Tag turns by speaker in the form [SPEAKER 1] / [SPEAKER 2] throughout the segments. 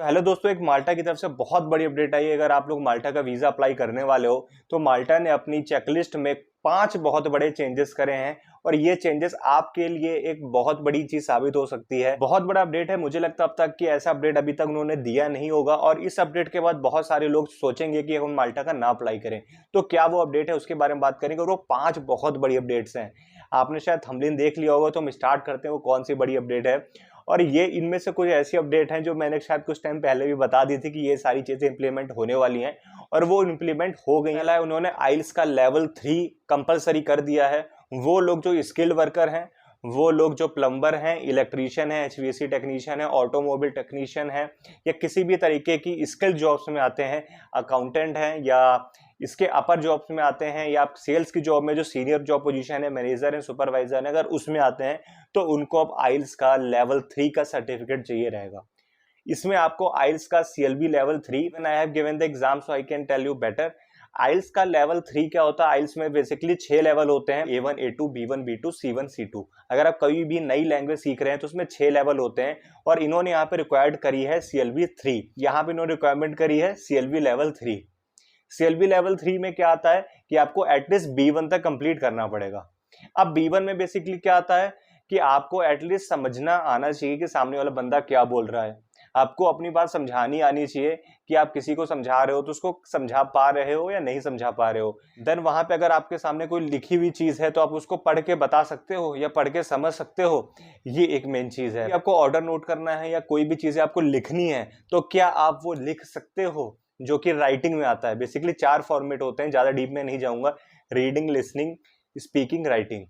[SPEAKER 1] तो हेलो दोस्तों, एक माल्टा की तरफ से बहुत बड़ी अपडेट आई है। अगर आप लोग माल्टा का वीज़ा अप्लाई करने वाले हो तो माल्टा ने अपनी चेकलिस्ट में 5 बहुत बड़े चेंजेस करे हैं और ये चेंजेस आपके लिए एक बहुत बड़ी चीज साबित हो सकती है। बहुत बड़ा अपडेट है। मुझे लगता है अब तक कि ऐसा अपडेट अभी तक उन्होंने दिया नहीं होगा और इस अपडेट के बाद बहुत सारे लोग सोचेंगे कि हम माल्टा का ना अप्लाई करें। तो क्या वो अपडेट है उसके बारे में बात करेंगे और वो 5 बहुत बड़ी अपडेट्स हैं। आपने शायद थंबनेल देख लिया होगा, तो हम स्टार्ट करते हैं वो कौन सी बड़ी अपडेट है। और ये इनमें से कुछ ऐसी अपडेट हैं जो मैंने शायद कुछ टाइम पहले भी बता दी थी कि ये सारी चीजें इंप्लीमेंट होने वाली हैं और वो इंप्लीमेंट हो गई है। उन्होंने आइल्स का लेवल 3 कंपलसरी कर दिया है। वो लोग जो स्किल्ड वर्कर हैं, वो लोग जो प्लम्बर हैं, इलेक्ट्रीशियन है, एचवीएसी टेक्नीशियन है, ऑटोमोबाइल टेक्नीशियन है या किसी भी तरीके की स्किल्ड जॉब्स में आते हैं, अकाउंटेंट हैं या इसके अपर जॉब्स में आते हैं या आप सेल्स की जॉब में जो सीनियर जॉब पोजीशन है, मैनेजर है, सुपरवाइजर है, अगर उसमें आते हैं तो उनको अब आइल्स का लेवल 3 का सर्टिफिकेट चाहिए रहेगा। इसमें आपको आइल्स का CLB level 3, when I have given the exam so I can tell you better. IELTS का लेवल 3 क्या होता है? आइल्स में बेसिकली 6 लेवल होते हैं, A1 A2 B1 B2 C1 C2। अगर आप कोई भी नई लैंग्वेज सीख रहे हैं तो उसमें 6 लेवल होते हैं और इन्होंने यहाँ पे रिक्वायर्ड करी है CLB 3। यहाँ पे इन्होंने रिक्वायरमेंट करी है CLB लेवल 3। CLB लेवल 3 में क्या आता है कि आपको एटलीस्ट B1 तक कंप्लीट करना पड़ेगा। अब B1 में बेसिकली क्या आता है कि आपको एटलीस्ट समझना आना चाहिए कि सामने वाला बंदा क्या बोल रहा है। आपको अपनी बात समझानी आनी चाहिए कि आप किसी को समझा रहे हो तो उसको समझा पा रहे हो या नहीं समझा पा रहे हो। देन वहां पे अगर आपके सामने कोई लिखी हुई चीज है तो आप उसको पढ़ के बता सकते हो या पढ़ के समझ सकते हो। ये एक मेन चीज है। आपको ऑर्डर नोट करना है या कोई भी चीजें आपको लिखनी है तो क्या आप वो लिख सकते हो, जो कि राइटिंग में आता है। बेसिकली 4 फॉर्मेट होते हैं, ज्यादा डीप में नहीं जाऊंगा। Reading, listening, speaking, writing.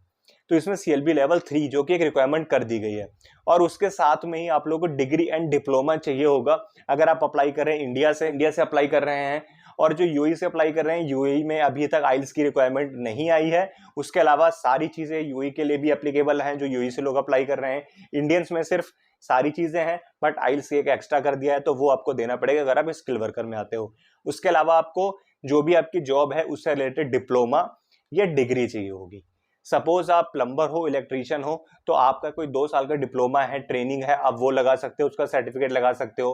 [SPEAKER 1] तो इसमें CLB लेवल 3 जो कि एक रिक्वायरमेंट कर दी गई है और उसके साथ में ही आप लोगों को डिग्री एंड डिप्लोमा चाहिए होगा। अगर आप अप्लाई कर रहे हैं इंडिया से अप्लाई कर रहे हैं और जो UAE से अप्लाई कर रहे हैं, UAE में अभी तक आइल्स की रिक्वायरमेंट नहीं आई है। उसके अलावा सारी चीजें UAE के लिए भी एप्लीकेबल हैं जो UAE से लोग अप्लाई कर रहे हैं। इंडियंस में सिर्फ सारी चीजें हैं बट आइल्स एक एक्स्ट्रा कर दिया है तो वो आपको देना पड़ेगा अगर आप स्किल वर्कर में आते हो। उसके अलावा आपको जो भी आपकी जॉब है उससे रिलेटेड डिप्लोमा या डिग्री चाहिए होगी। सपोज आप प्लम्बर हो, इलेक्ट्रीशियन हो तो आपका कोई 2 साल का डिप्लोमा है, ट्रेनिंग है, आप वो लगा सकते हो, उसका सर्टिफिकेट लगा सकते हो।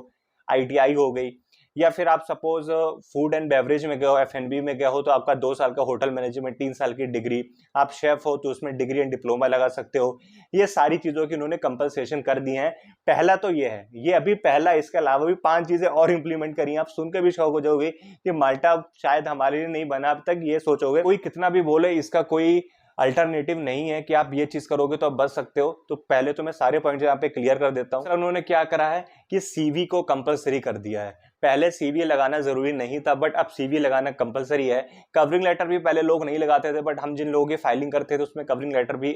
[SPEAKER 1] ITI हो गई। या फिर आप सपोज फूड एंड बेवरेज में गए हो, F&B में गए हो तो आपका 2 साल का होटल मैनेजमेंट, 3 साल की डिग्री। आप शेफ हो तो उसमें डिग्री एंड डिप्लोमा लगा सकते हो। ये सारी चीजों की उन्होंने कंपलसेशन कर दी है। पहला तो ये है, ये अभी पहला। इसके अलावा भी 5 चीजें और इंप्लीमेंट करी हैं। आप सुनकर भी शौक हो जाओगे कि माल्टा शायद हमारे लिए नहीं बना। अब तक ये सोचोगे कोई कितना भी बोले, इसका कोई अल्टरनेटिव नहीं है कि आप ये चीज करोगे तो आप बच सकते हो। तो पहले तो मैं सारे पॉइंट यहाँ पे क्लियर कर देता हूँ। उन्होंने क्या करा है कि CV को कंपलसरी कर दिया है। पहले CV लगाना जरूरी नहीं था बट अब CV लगाना कंपलसरी है। कवरिंग लेटर भी पहले लोग नहीं लगाते थे बट हम जिन लोगों की फाइलिंग करते थे उसमें कवरिंग लेटर भी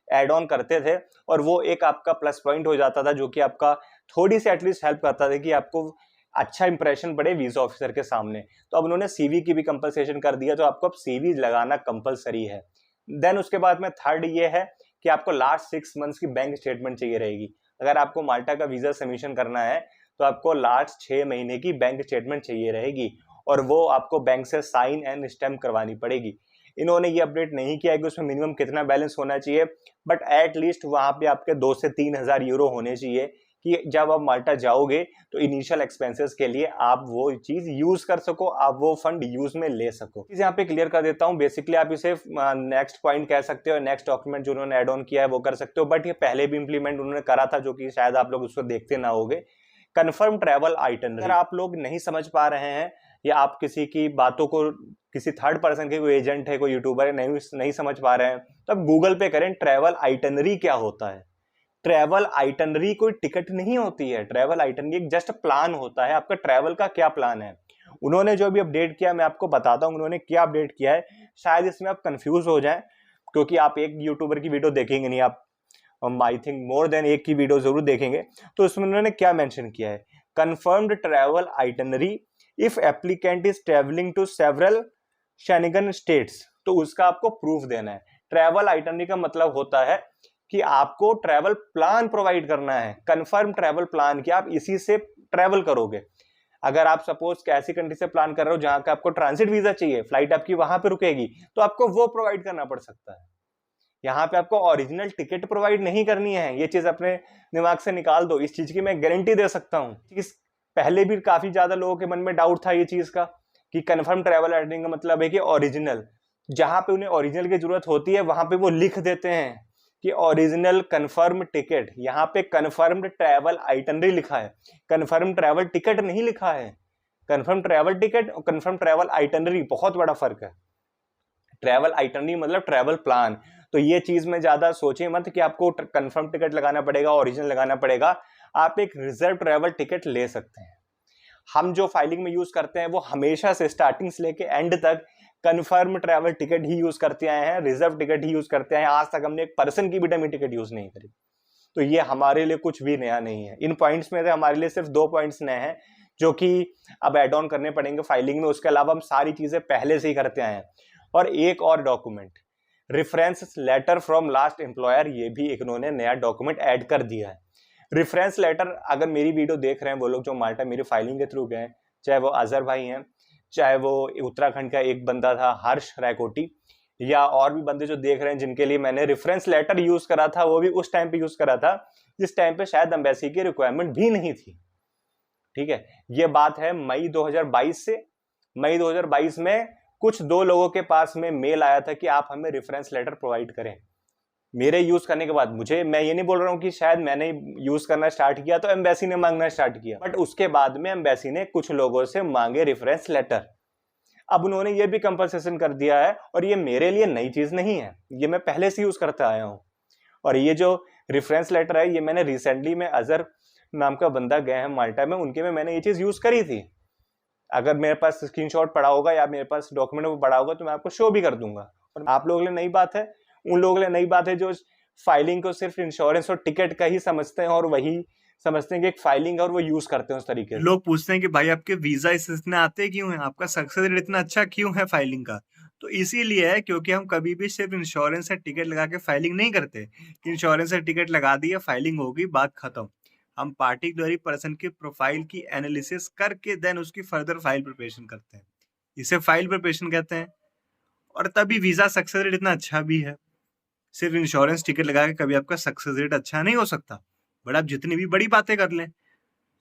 [SPEAKER 1] एड ऑन करते थे और वो एक आपका प्लस पॉइंट हो जाता था जो कि आपका थोड़ी सी एटलीस्ट हेल्प करता था कि आपको अच्छा इंप्रेशन पड़े वीजा ऑफिसर के सामने। तो अब उन्होंने CV की भी कंपलसेशन कर दिया तो आपको अब CV लगाना कंपलसरी है। देन उसके बाद में थर्ड ये है कि आपको लास्ट 6 मंथ्स की बैंक स्टेटमेंट चाहिए रहेगी। अगर आपको माल्टा का वीजा सबमिशन करना है तो आपको लास्ट 6 महीने की बैंक स्टेटमेंट चाहिए रहेगी और वो आपको बैंक से साइन एंड स्टैम्प करवानी पड़ेगी। इन्होंने ये अपडेट नहीं किया कि उसमें मिनिमम कितना बैलेंस होना चाहिए बट एट लीस्ट वहां पे आपके 2 से 3 हजार यूरो होने चाहिए कि जब आप माल्टा जाओगे तो इनिशियल एक्सपेंसेस के लिए आप वो चीज यूज कर सको, आप वो फंड यूज में ले सको। इसे यहाँ पे क्लियर कर देता हूँ। बेसिकली आप इसे नेक्स्ट पॉइंट कह सकते हो, नेक्स्ट डॉक्यूमेंट जो उन्होंने एड ऑन किया है वो कर सकते हो बट ये पहले भी इंप्लीमेंट उन्होंने करा था जो कि शायद आप लोग उसको देखते ना होगे। Confirm travel itinerary. अगर आप लोग नहीं समझ पा रहे हैं या आप किसी की बातों को, किसी थर्ड पर्सन के कोई एजेंट है, कोई यूट्यूबर है, नहीं समझ पा रहे हैं तो आप गूगल पे करें ट्रैवल आइटनरी क्या होता है। ट्रैवल आइटनरी कोई टिकट नहीं होती है। ट्रैवल आइटनरी एक जस्ट प्लान होता है, आपका ट्रैवल का क्या प्लान है। उन्होंने जो भी अपडेट किया मैं आपको बताता हूं उन्होंने क्या अपडेट किया है। शायद इसमें आप कंफ्यूज हो जाएं क्योंकि आप एक यूट्यूबर की वीडियो देखेंगे नहीं, आप आई थिंक मोर देन एक की वीडियो जरूर देखेंगे। तो उसमें उन्होंने क्या मेंशन किया है, confirmed travel itinerary if applicant is travelling to several Schengen states. तो उसका आपको प्रूफ देना है। ट्रैवल आइटनरी का मतलब होता है कि आपको ट्रैवल प्लान प्रोवाइड करना है, कंफर्म ट्रैवल प्लान कि आप इसी से ट्रैवल करोगे। अगर आप सपोज ऐसी कंट्री से प्लान कर रहे हो जहां का आपको ट्रांजिट वीजा चाहिए, फ्लाइट आपकी वहां पे रुकेगी, तो आपको वो प्रोवाइड करना पड़ सकता है। यहाँ पे आपको ओरिजिनल टिकट प्रोवाइड नहीं करनी है। ये चीज अपने दिमाग से निकाल दो, इस चीज की मैं गारंटी दे सकता हूँ। पहले भी काफी ज्यादा लोगों के मन में डाउट था ये चीज का कि कंफर्म ट्रैवल आइटनरी का मतलब है कि ओरिजिनल, जहां पे उन्हें ओरिजिनल की जरूरत होती है वहां पे वो लिख देते हैं कि ओरिजिनल कंफर्म टिकट। यहाँ पे कंफर्म्ड ट्रैवल आइटनरी लिखा है, कंफर्म ट्रैवल टिकट नहीं लिखा है। कंफर्म ट्रैवल टिकट और कंफर्म ट्रैवल आइटनरी बहुत बड़ा फर्क है। ट्रैवल आइटनरी मतलब ट्रैवल प्लान। तो ये चीज में ज्यादा सोचे मत कि आपको कंफर्म टिकट लगाना पड़ेगा, ओरिजिनल लगाना पड़ेगा। आप एक रिजर्व ट्रैवल टिकट ले सकते हैं। हम जो फाइलिंग में यूज करते हैं वो हमेशा से स्टार्टिंग से लेके एंड तक कंफर्म ट्रैवल टिकट ही यूज करते आए हैं, रिजर्व टिकट ही यूज करते आए हैं। आज तक हमने एक पर्सन की भी डमी टिकट यूज नहीं करी। तो ये हमारे लिए कुछ भी नया नहीं है। इन पॉइंट्स में से हमारे लिए सिर्फ 2 पॉइंट्स नए हैं जो कि अब एड ऑन करने पड़ेंगे फाइलिंग में। उसके अलावा हम सारी चीजें पहले से ही करते आए हैं। और एक और document, reference letter from last employer, ये भी इन्होंने नया डॉक्यूमेंट ऐड कर दिया है। रेफरेंस लेटर, अगर मेरी वीडियो देख रहे हैं वो लोग जो माल्टा मेरी फाइलिंग के थ्रू गए, चाहे वो अजहर भाई हैं, चाहे वो उत्तराखंड का एक बंदा था हर्ष रायकोटी, या और भी बंदे जो देख रहे हैं जिनके लिए मैंने रेफरेंस लेटर यूज करा था, वो भी उस टाइम पे यूज करा था जिस टाइम पे शायद एम्बेसी की रिक्वायरमेंट भी नहीं थी। ठीक है, ये बात है मई 2022 से। मई 2022 में कुछ 2 लोगों के पास में मेल आया था कि आप हमें रेफरेंस लेटर प्रोवाइड करें। मेरे यूज करने के बाद, मैं ये नहीं बोल रहा हूं कि शायद मैंने यूज करना स्टार्ट किया तो एम्बेसी ने मांगना स्टार्ट किया, बट उसके बाद में एम्बेसी ने कुछ लोगों से मांगे रेफरेंस लेटर। अब उन्होंने ये भी कंपनसेशन कर दिया है, और ये मेरे लिए नई चीज नहीं है, ये मैं पहले से यूज करता आया हूं। और ये जो रेफरेंस लेटर है, ये मैंने रिसेंटली में अजहर नाम का बंदा गए हैं माल्टा में, उनके में मैंने ये चीज यूज करी थी। अगर मेरे पास स्क्रीनशॉट पड़ा होगा या मेरे पास डॉक्यूमेंट में पड़ा होगा तो मैं आपको शो भी कर दूंगा। और आप लोगों के लिए नई बात है, उन लोगों के लिए नई बात है जो फाइलिंग को सिर्फ इंश्योरेंस और टिकट का ही समझते हैं, और वही समझते हैं कि एक फाइलिंग है और वो यूज करते हैं उस तरीके से।
[SPEAKER 2] लोग पूछते हैं कि भाई आपके वीजा इतने आते क्यों हैं, आपका सक्सेस रेट इतना अच्छा क्यों है फाइलिंग का। तो इसीलिए है क्योंकि हम कभी भी सिर्फ इंश्योरेंस या टिकट लगा के फाइलिंग नहीं करते कि इंश्योरेंस या टिकट लगा दिया, फाइलिंग होगी, बात खत्म। हम पार्टिकुलर पर्सन की प्रोफाइल की एनालिसिस करके देन उसकी फर्दर फाइल प्रिपरेशन करते हैं, इसे फाइल प्रिपरेशन कहते हैं। और तभी वीजा सक्सेस रेट इतना अच्छा भी है। सिर्फ इंश्योरेंस टिकट लगा के कभी आपका सक्सेस रेट अच्छा नहीं हो सकता, बट आप जितनी भी बड़ी बातें कर लें।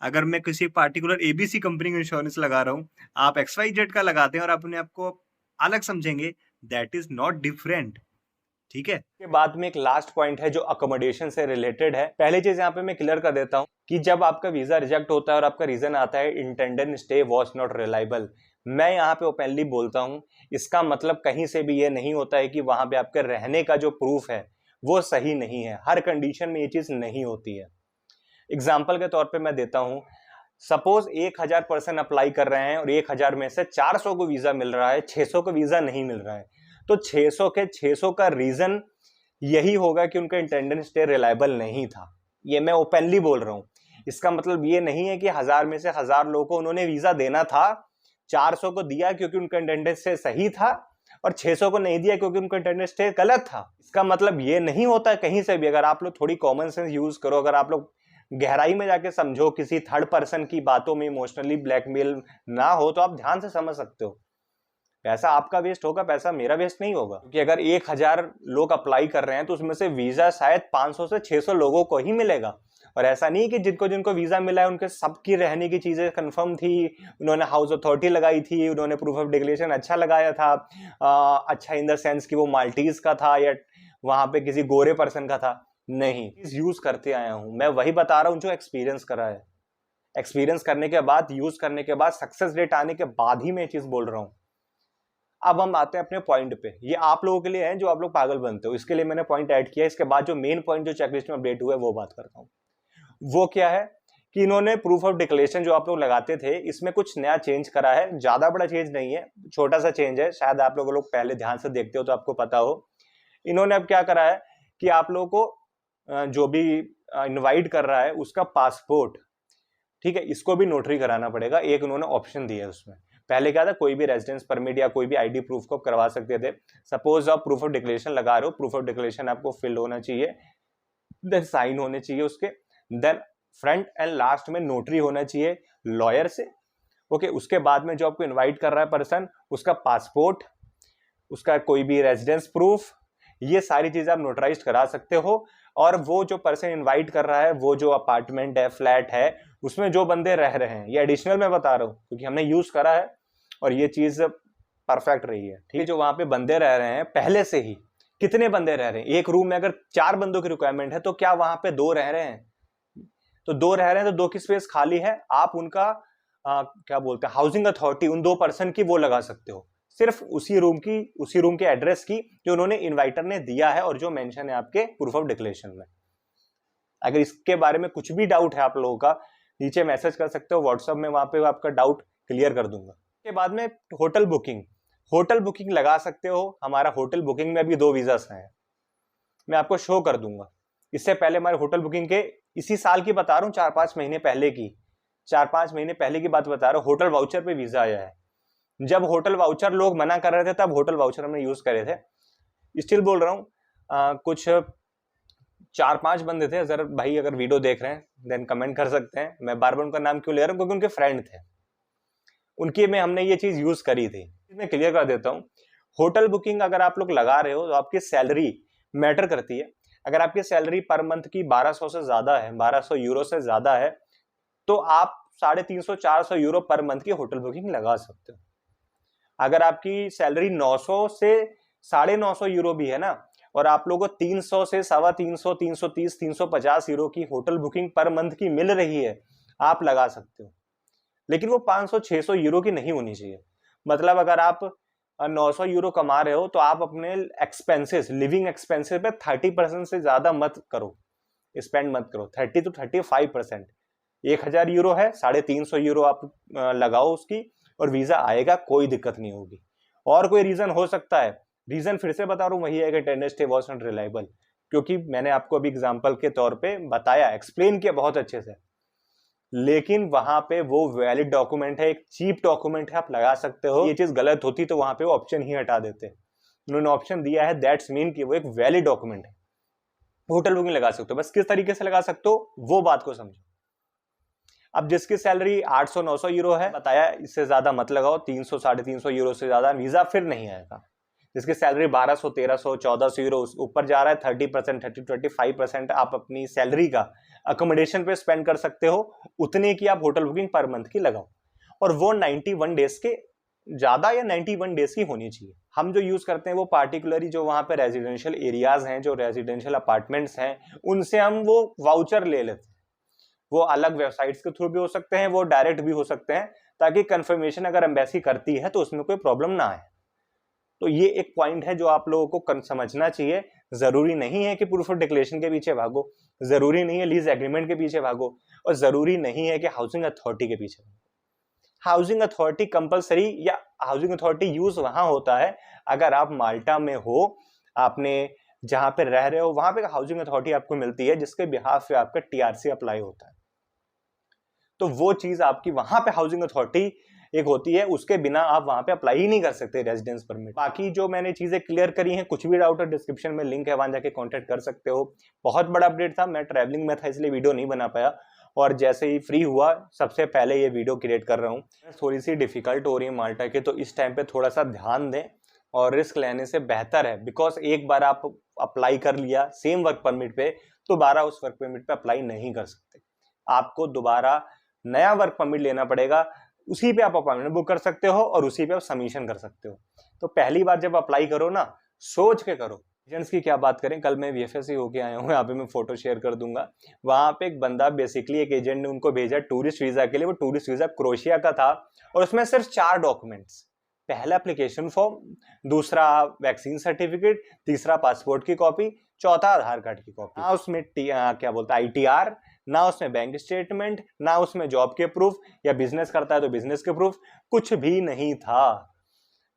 [SPEAKER 2] अगर मैं किसी पार्टिकुलर एबीसी कंपनी का इंश्योरेंस लगा रहा हूँ, आप XYZ का लगाते हैं और अपने आप को अलग समझेंगे, दैट इज नॉट डिफरेंट। ठीक है,
[SPEAKER 1] के बाद में एक लास्ट पॉइंट है जो अकोमोडेशन से रिलेटेड है। पहली चीज यहाँ पे मैं क्लियर कर देता हूँ कि जब आपका वीजा रिजेक्ट होता है और आपका रीजन आता है intended stay was not reliable, मैं यहाँ पे ओपनली बोलता हूँ, इसका मतलब कहीं से भी ये नहीं होता है कि वहां पे आपके रहने का जो प्रूफ है वो सही नहीं है। हर कंडीशन में ये चीज नहीं होती है। एग्जाम्पल के तौर पर मैं देता हूँ, सपोज 1000 पर्सन अप्लाई कर रहे हैं और 1000 में से 400 को वीजा मिल रहा है, 600 को वीजा नहीं मिल रहा है, तो 600 के 600 का रीजन यही होगा कि उनका इंटेंडेड स्टे रिलायबल नहीं था। ये मैं ओपनली बोल रहा हूँ। इसका मतलब ये नहीं है कि 1000 में से 1000 लोगों को उन्होंने वीजा देना था, 400 को दिया क्योंकि उनका इंटेंडेड स्टे सही था और 600 को नहीं दिया क्योंकि उनका इंटेंडेड स्टे गलत था। इसका मतलब ये नहीं होता कहीं से भी। अगर आप लोग थोड़ी कॉमन सेंस यूज करो, अगर आप लोग गहराई में जाके समझो, किसी थर्ड पर्सन की बातों में इमोशनली ब्लैकमेल ना हो, तो आप ध्यान से समझ सकते हो। पैसा आपका वेस्ट होगा, पैसा मेरा वेस्ट नहीं होगा। क्योंकि अगर 1000 लोग अप्लाई कर रहे हैं तो उसमें से वीजा शायद 500 से 600 लोगों को ही मिलेगा। और ऐसा नहीं कि जिनको जिनको वीजा मिला है उनके सबकी रहने की चीजें कंफर्म थी, उन्होंने हाउस अथॉरिटी लगाई थी, उन्होंने प्रूफ ऑफ डिक्लेरेशन अच्छा लगाया था, अच्छा इन द सेंस कि वो माल्टीज का था या वहां पे किसी गोरे पर्सन का था। नहीं, यूज करते आया हूं, मैं वही बता रहा हूं जो एक्सपीरियंस करा है। एक्सपीरियंस करने के बाद, यूज करने के बाद, सक्सेस रेट आने के बाद ही मैं चीज बोल रहा हूं। अब हम आते हैं अपने पॉइंट पे। ये आप लोगों के लिए है जो आप लोग पागल बनते हो, इसके लिए मैंने पॉइंट ऐड किया। इसके बाद जो मेन पॉइंट जो चेकलिस्ट में अपडेट हुआ है वो बात करता हूँ। वो क्या है कि इन्होंने प्रूफ ऑफ डिक्लेरेशन जो आप लोग लगाते थे, इसमें कुछ नया चेंज करा है। ज्यादा बड़ा चेंज नहीं है, छोटा सा चेंज है। शायद आप लोग पहले ध्यान से देखते हो तो आपको पता हो। इन्होंने अब क्या करा है कि आप लोगों को जो भी इनवाइट कर रहा है उसका पासपोर्ट, ठीक है, इसको भी नोटरी कराना पड़ेगा। एक उन्होंने ऑप्शन दिया है उसमें। पहले क्या था, कोई भी रेजिडेंस परमिट या कोई भी आईडी प्रूफ को करवा सकते थे। सपोज आप प्रूफ ऑफ डिक्लेरेशन लगा रहे हो, प्रूफ ऑफ डिक्लेरेशन आपको फिल होना चाहिए, देन साइन होने चाहिए उसके, देन फ्रंट एंड लास्ट में नोटरी होना चाहिए लॉयर से। ओके, उसके बाद में जो आपको इनवाइट कर रहा है पर्सन, उसका पासपोर्ट, उसका कोई भी रेजिडेंस प्रूफ, ये सारी चीजें आप नोटराइज करा सकते हो। और वो जो पर्सन इनवाइट कर रहा है, वो जो अपार्टमेंट है, फ्लैट है, उसमें जो बंदे रह रहे हैं, ये एडिशनल मैं बता रहा हूँ क्योंकि हमने यूज करा है और ये चीज परफेक्ट रही है। ठीक है, जो वहां पे बंदे रह रहे हैं पहले से ही, कितने बंदे रह रहे हैं? एक रूम में अगर 4 बंदों की रिक्वायरमेंट है तो क्या वहां पे 2 रह रहे हैं? तो 2 रह रहे हैं तो 2 की स्पेस खाली है, आप उनका क्या बोलते हैं, हाउसिंग अथॉरिटी उन 2 पर्सन की वो लगा सकते हो, सिर्फ उसी रूम के एड्रेस की जो उन्होंने इन्वाइटर ने दिया है और जो मेंशन है आपके प्रूफ ऑफ डिक्लेरेशन में। अगर इसके बारे में कुछ भी डाउट है आप लोगों का, नीचे मैसेज कर सकते हो व्हाट्सएप में, वहां पे आपका डाउट क्लियर कर दूंगा। उसके बाद में होटल बुकिंग लगा सकते हो। हमारा होटल बुकिंग में भी 2 वीजास हैं, मैं आपको शो कर दूंगा। इससे पहले हमारे होटल बुकिंग के, इसी साल की बता रहा हूँ, 4-5 महीने पहले की, 4-5 महीने पहले की बात बता रहा हूँ, होटल वाउचर पे वीजा आया है। जब होटल वाउचर लोग मना कर रहे थे तब होटल वाउचर हमने यूज करे थे। स्टिल बोल रहा हूँ, कुछ 4-5 बंदे थे, अगर भाई अगर वीडियो देख रहे हैं देन कमेंट कर सकते हैं। मैं बार बार उनका नाम क्यों ले रहा हूँ? क्योंकि उनके फ्रेंड थे, उनके में हमने ये चीज यूज करी थी। मैं क्लियर कर देता हूँ, होटल बुकिंग अगर आप लोग लगा रहे हो तो आपकी सैलरी मैटर करती है। अगर आपकी सैलरी पर मंथ की 1200 से ज्यादा है, 1200 यूरो से ज्यादा है, तो आप 350-400 यूरो पर मंथ की होटल बुकिंग लगा सकते हो। अगर आपकी सैलरी 900 से 950 यूरो भी है ना, और आप लोगों को 300 से 350, 330, 350 यूरो की होटल बुकिंग पर मंथ की मिल रही है, आप लगा सकते हो। लेकिन वो 500-600 यूरो की नहीं होनी चाहिए। मतलब अगर आप 900 यूरो कमा रहे हो तो आप अपने एक्सपेंसेस, लिविंग एक्सपेंसेस पे 30% से ज्यादा मत करो, स्पेंड मत करो। 30 to 35%। 1000 यूरो है, 350 यूरो आप लगाओ उसकी, और वीजा आएगा, कोई दिक्कत नहीं होगी। और कोई रीजन हो सकता है, रीजन फिर से बता रहा हूं, वही है कि attendance stay was not reliable, क्योंकि मैंने आपको अभी एग्जांपल के तौर पे बताया, एक्सप्लेन किया बहुत अच्छे से। लेकिन वहां पे वो वैलिड डॉक्यूमेंट है, एक चीप डॉक्यूमेंट है, आप लगा सकते हो। ये चीज गलत होती तो वहां पे वो ऑप्शन ही हटा देते। उन्होंने ऑप्शन दिया है, दैट्स मीन कि वो एक वैलिड डॉक्यूमेंट है, होटल बुकिंग लगा सकते हो। बस किस तरीके से लगा सकते हो वो बात को समझो। अब जिसकी सैलरी 800-900 यूरो है, बताया इससे ज्यादा मत लगाओ, 300-350 यूरो से ज्यादा वीजा फिर नहीं आएगा। जिसकी सैलरी 1200, 1300, 1400 यूरो ऊपर जा रहा है, 30%, 25% आप अपनी सैलरी का अकोमोडेशन पे स्पेंड कर सकते हो, उतने की आप होटल बुकिंग पर मंथ की लगाओ। और वो 91 डेज के ज्यादा या 91 डेज की होनी चाहिए। हम जो यूज करते हैं वो पार्टिकुलरली जो वहां पे रेजिडेंशियल एरियाज हैं, जो रेजिडेंशियल अपार्टमेंट्स हैं, उनसे हम वो वाउचर ले लेते हैं। वो अलग वेबसाइट्स के थ्रू भी हो सकते हैं, वो डायरेक्ट भी हो सकते हैं, ताकि कंफर्मेशन अगर एम्बेसी करती है तो उसमें कोई प्रॉब्लम ना आए। तो ये एक पॉइंट है जो आप लोगों को समझना चाहिए। जरूरी नहीं है कि प्रूफ ऑफ डिक्लेरेशन के पीछे भागो, जरूरी नहीं है लीज एग्रीमेंट के पीछे भागो, और जरूरी नहीं है कि हाउसिंग अथॉरिटी के पीछे भागो। हाउसिंग अथॉरिटी कंपलसरी, या हाउसिंग अथॉरिटी यूज वहां होता है अगर आप माल्टा में हो, आपने जहां पे रह रहे हो वहां पे हाउसिंग अथॉरिटी आपको मिलती है, जिसके बिहाफ पे आपका टीआरसी अप्लाई होता है। तो वो चीज आपकी वहां पे हाउसिंग अथॉरिटी एक होती है, उसके बिना आप वहां पे अप्लाई ही नहीं कर सकते रेजिडेंस परमिट। बाकी जो मैंने चीजें क्लियर करी हैं, कुछ भी डाउट है डिस्क्रिप्शन में लिंक है, वहां जाके कांटेक्ट कर सकते हो। बहुत बड़ा अपडेट था, मैं ट्रैवलिंग में था इसलिए वीडियो नहीं बना पाया, और जैसे ही फ्री हुआ सबसे पहले ये वीडियो क्रिएट कर रहा हूँ। थोड़ी सी डिफिकल्ट हो रही है माल्टा के, तो इस टाइम पे थोड़ा सा ध्यान दें, और रिस्क लेने से बेहतर है, बिकॉज एक बार आप अप्लाई कर लिया सेम वर्क परमिट पे, तो दोबारा उस वर्क परमिट पे अप्लाई नहीं कर सकते। आपको दोबारा नया वर्क परमिट लेना पड़ेगा, उसी पे आप अपॉइंटमेंट बुक कर सकते हो और उसी पे आप सबमिशन कर सकते हो। तो पहली बार जब अप्लाई करो ना, सोच के करो। एजेंट्स की क्या बात करें, कल मैं वीएफएससी होके आया हूँ, यहाँ पे मैं फोटो शेयर कर दूंगा। वहां पे एक बंदा, बेसिकली एक एजेंट ने उनको भेजा टूरिस्ट वीजा के लिए, वो टूरिस्ट वीजा क्रोएशिया का था, और उसमें सिर्फ 4 डॉक्यूमेंट्स, पहला एप्लीकेशन फॉर्म, दूसरा वैक्सीन सर्टिफिकेट, तीसरा पासपोर्ट की कॉपी, चौथा आधार कार्ड की कॉपी। ना उसमें क्या बोलता है ITR, ना उसमें बैंक स्टेटमेंट, ना उसमें जॉब के प्रूफ, या बिजनेस करता है तो बिजनेस के प्रूफ, कुछ भी नहीं था।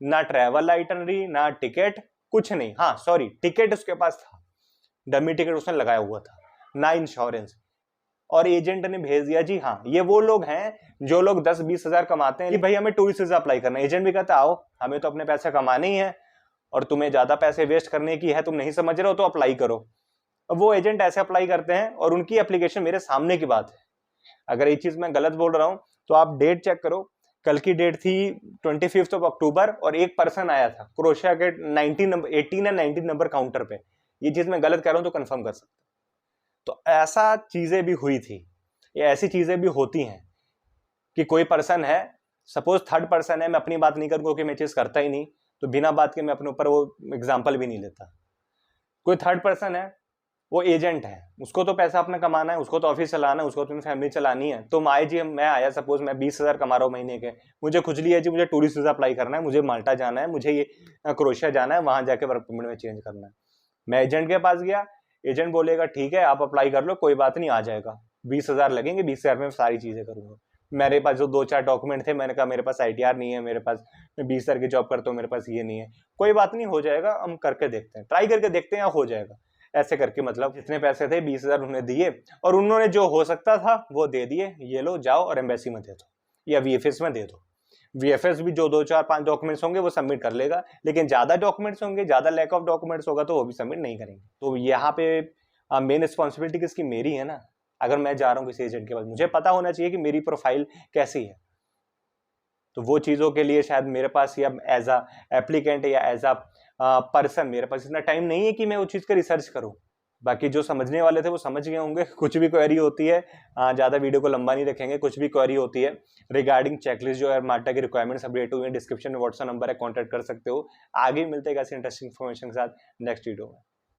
[SPEAKER 1] ना ट्रैवल आइटनरी, ना टिकट, कुछ नहीं। हाँ सॉरी, टिकट उसके पास था, डमी टिकट उसने लगाया हुआ था, ना इंश्योरेंस। और एजेंट ने भेज दिया, जी हाँ ये वो लोग हैं जो लोग 10-20 हजार कमाते हैं कि भाई हमें टूरिस्ट वीजा अप्लाई करना है। एजेंट भी कहता आओ, हमें तो अपने पैसे कमाने ही है, और तुम्हें ज्यादा पैसे वेस्ट करने की है, तुम नहीं समझ रहे हो तो अप्लाई करो। अब वो एजेंट ऐसे अप्लाई करते हैं, और उनकी एप्लीकेशन मेरे सामने की बात है। अगर ये चीज मैं गलत बोल रहा हूं तो आप डेट चेक करो, कल की डेट थी 25 अक्टूबर, और एक पर्सन आया था क्रोएशिया के 18 या 19 नंबर काउंटर पे। ये चीज मैं गलत कह रहा हूं तो कंफर्म कर सकते तो ऐसा चीजें भी हुई थी, ये ऐसी चीजें भी होती हैं कि कोई पर्सन है, सपोज थर्ड पर्सन है, मैं अपनी बात नहीं करूँ क्योंकि मैं चीज करता ही नहीं, तो बिना बात के मैं अपने ऊपर वो एग्जाम्पल भी नहीं लेता। कोई थर्ड पर्सन है, वो एजेंट है, उसको तो पैसा अपना कमाना है, उसको तो ऑफिस चलाना है, उसको तो अपनी फैमिली चलानी है। तो आए जी, मैं आया, सपोज मैं 20,000 कमा रहा हूँ महीने के, मुझे खुजली है जी, मुझे टूरिस्ट वीजा अप्लाई करना है, मुझे माल्टा जाना है, मुझे ये क्रोएशिया जाना है, वहां जाके वर्क परमिट में चेंज करना है। मैं एजेंट के पास गया, एजेंट बोलेगा ठीक है आप अप्लाई कर लो, कोई बात नहीं, आ जाएगा, 20,000 लगेंगे, 20,000 में सारी चीजें करूंगा। मेरे पास जो 2-4 डॉक्यूमेंट थे, मैंने कहा मेरे पास ITR नहीं है, मेरे पास, मैं 20,000 की जॉब करता हूँ, मेरे पास ये नहीं है, कोई बात नहीं, हो जाएगा, हम करके देखते हैं, ट्राई करके देखते हैं, हो जाएगा। ऐसे करके मतलब जितने पैसे थे 20,000 उन्हें दिए, और उन्होंने जो हो सकता था वो दे दिए, ये लो जाओ और एम्बेसी में दे दो या VFS में दे दो। VFS भी जो 2-4-5 डॉक्यूमेंट्स होंगे वो सबमिट कर लेगा, लेकिन ज्यादा डॉक्यूमेंट्स होंगे, ज्यादा लैक ऑफ डॉक्यूमेंट्स होगा तो वो भी सबमिट नहीं करेंगे। तो यहाँ पे मेन रिस्पॉन्सिबिलिटी किसकी? मेरी है ना। अगर मैं जा रहा हूँ किसी एजेंट के पास, मुझे पता होना चाहिए कि मेरी प्रोफाइल कैसी है। तो वो चीजों के लिए शायद मेरे पास या एज अ एप्लीकेंट या एज अ पर्सन मेरे पास इतना टाइम नहीं है कि मैं उस चीज का रिसर्च करूं। बाकी जो समझने वाले थे वो समझ गए होंगे। कुछ भी क्वेरी होती है, ज्यादा वीडियो को लंबा नहीं रखेंगे, कुछ भी क्वेरी होती है रिगार्डिंग चेकलिस्ट जो है माल्टा की रिक्वायरमेंट्स अपडेट हुई है, डिस्क्रिप्शन में व्हाट्सएप नंबर है, कॉन्टैक्ट कर सकते हो। आगे मिलते हैं ऐसी इंटरेस्टिंग इन्फॉर्मेशन के साथ नेक्स्ट वीडियो में।